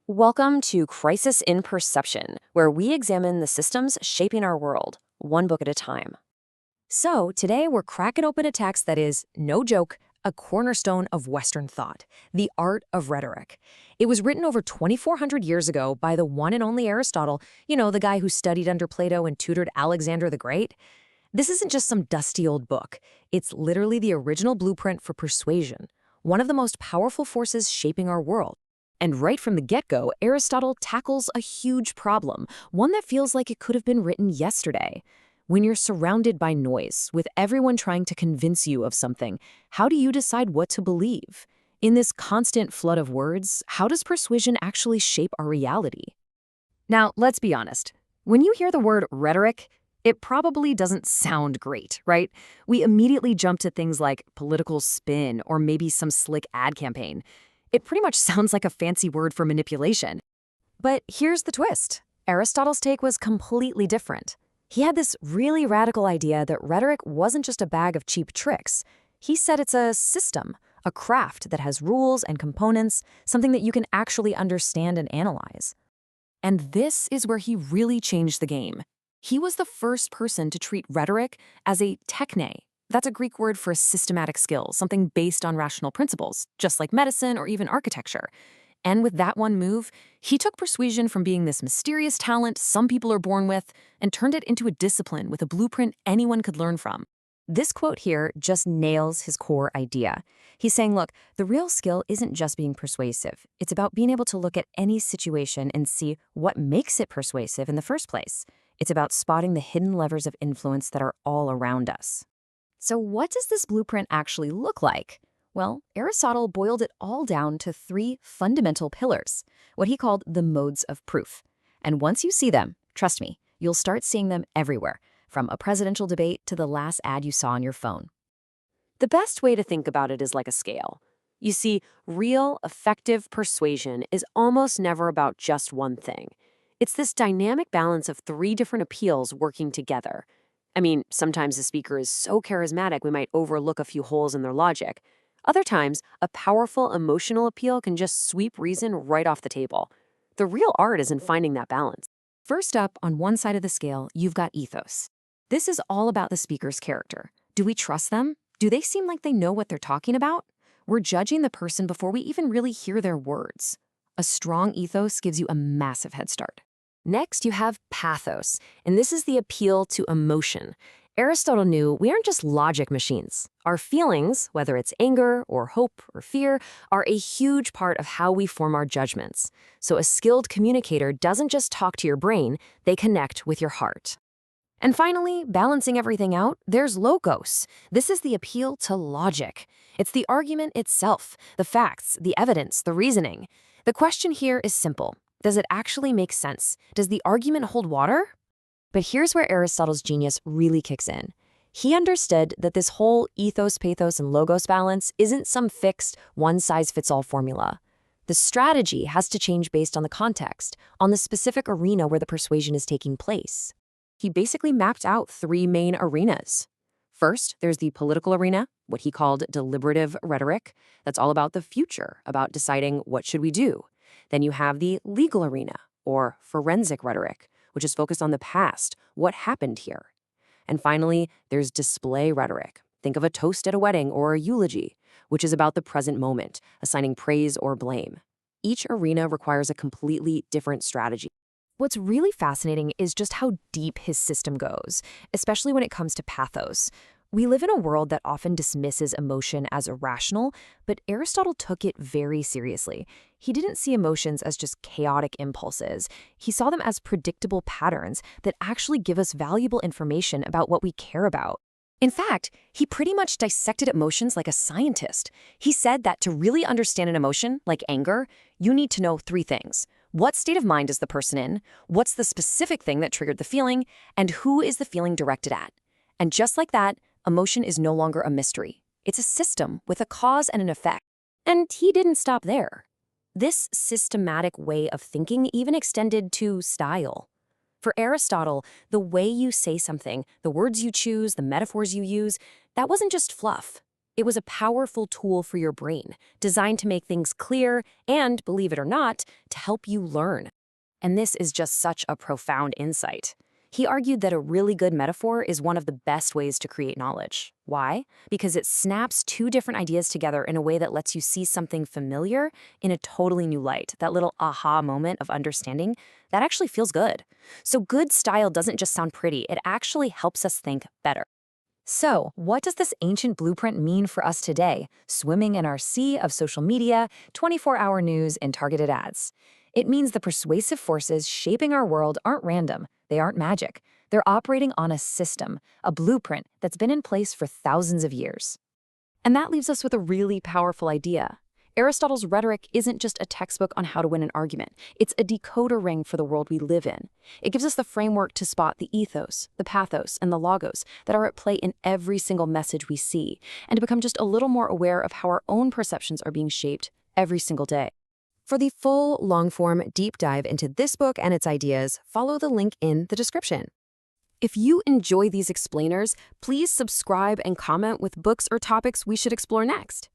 Welcome to Crisis in Perception, where we examine the systems shaping our world, one book at a time. So, today we're cracking open a text that is, no joke, a cornerstone of Western thought, The Art of Rhetoric. It was written over 2,400 years ago by the one and only Aristotle, the guy who studied under Plato and tutored Alexander the Great. This isn't just some dusty old book. It's literally the original blueprint for persuasion, one of the most powerful forces shaping our world. And right from the get-go, Aristotle tackles a huge problem, one that feels like it could have been written yesterday. When you're surrounded by noise, with everyone trying to convince you of something, how do you decide what to believe? In this constant flood of words, how does persuasion actually shape our reality? Now, let's be honest. When you hear the word rhetoric, it probably doesn't sound great, right? We immediately jump to things like political spin or maybe some slick ad campaign. It pretty much sounds like a fancy word for manipulation. But here's the twist. Aristotle's take was completely different. He had this really radical idea that rhetoric wasn't just a bag of cheap tricks. He said it's a system, a craft that has rules and components, something that you can actually understand and analyze. And this is where he really changed the game. He was the first person to treat rhetoric as a techne. That's a Greek word for a systematic skill, something based on rational principles, just like medicine or even architecture. And with that one move, he took persuasion from being this mysterious talent some people are born with and turned it into a discipline with a blueprint anyone could learn from. This quote here just nails his core idea. He's saying, look, the real skill isn't just being persuasive. It's about being able to look at any situation and see what makes it persuasive in the first place. It's about spotting the hidden levers of influence that are all around us. So what does this blueprint actually look like? Well, Aristotle boiled it all down to three fundamental pillars, what he called the modes of proof. And once you see them, trust me, you'll start seeing them everywhere, from a presidential debate to the last ad you saw on your phone. The best way to think about it is like a scale. You see, real, effective persuasion is almost never about just one thing. It's this dynamic balance of three different appeals working together. I mean, sometimes the speaker is so charismatic we might overlook a few holes in their logic. Other times, a powerful emotional appeal can just sweep reason right off the table. The real art is in finding that balance. First up, on one side of the scale, you've got ethos. This is all about the speaker's character. Do we trust them? Do they seem like they know what they're talking about? We're judging the person before we even really hear their words. A strong ethos gives you a massive head start. Next, you have pathos, and this is the appeal to emotion. Aristotle knew we aren't just logic machines. Our feelings, whether it's anger or hope or fear, are a huge part of how we form our judgments. So a skilled communicator doesn't just talk to your brain, they connect with your heart. And finally, balancing everything out, there's logos. This is the appeal to logic. It's the argument itself, the facts, the evidence, the reasoning. The question here is simple. Does it actually make sense? Does the argument hold water? But here's where Aristotle's genius really kicks in. He understood that this whole ethos, pathos, and logos balance isn't some fixed, one-size-fits-all formula. The strategy has to change based on the context, on the specific arena where the persuasion is taking place. He basically mapped out three main arenas. First, there's the political arena, what he called deliberative rhetoric. That's all about the future, about deciding what should we do. Then you have the legal arena, or forensic rhetoric, which is focused on the past, what happened here. And finally, there's display rhetoric. Think of a toast at a wedding or a eulogy, which is about the present moment, assigning praise or blame. Each arena requires a completely different strategy. What's really fascinating is just how deep his system goes, especially when it comes to pathos. We live in a world that often dismisses emotion as irrational, but Aristotle took it very seriously. He didn't see emotions as just chaotic impulses. He saw them as predictable patterns that actually give us valuable information about what we care about. In fact, he pretty much dissected emotions like a scientist. He said that to really understand an emotion, like anger, you need to know three things. What state of mind is the person in? What's the specific thing that triggered the feeling? And who is the feeling directed at? And just like that, emotion is no longer a mystery. It's a system with a cause and an effect. And he didn't stop there. This systematic way of thinking even extended to style. For Aristotle, the way you say something, the words you choose, the metaphors you use, that wasn't just fluff. It was a powerful tool for your brain, designed to make things clear and, believe it or not, to help you learn. And this is just such a profound insight. He argued that a really good metaphor is one of the best ways to create knowledge. Why? Because it snaps two different ideas together in a way that lets you see something familiar in a totally new light. That little aha moment of understanding, that actually feels good. So good style doesn't just sound pretty, it actually helps us think better. So, what does this ancient blueprint mean for us today, swimming in our sea of social media, 24-hour news, and targeted ads? It means the persuasive forces shaping our world aren't random. They aren't magic. They're operating on a system, a blueprint that's been in place for thousands of years. And that leaves us with a really powerful idea. Aristotle's rhetoric isn't just a textbook on how to win an argument. It's a decoder ring for the world we live in. It gives us the framework to spot the ethos, the pathos, and the logos that are at play in every single message we see, and to become just a little more aware of how our own perceptions are being shaped every single day. For the full, long-form deep dive into this book and its ideas, follow the link in the description. If you enjoy these explainers, please subscribe and comment with books or topics we should explore next.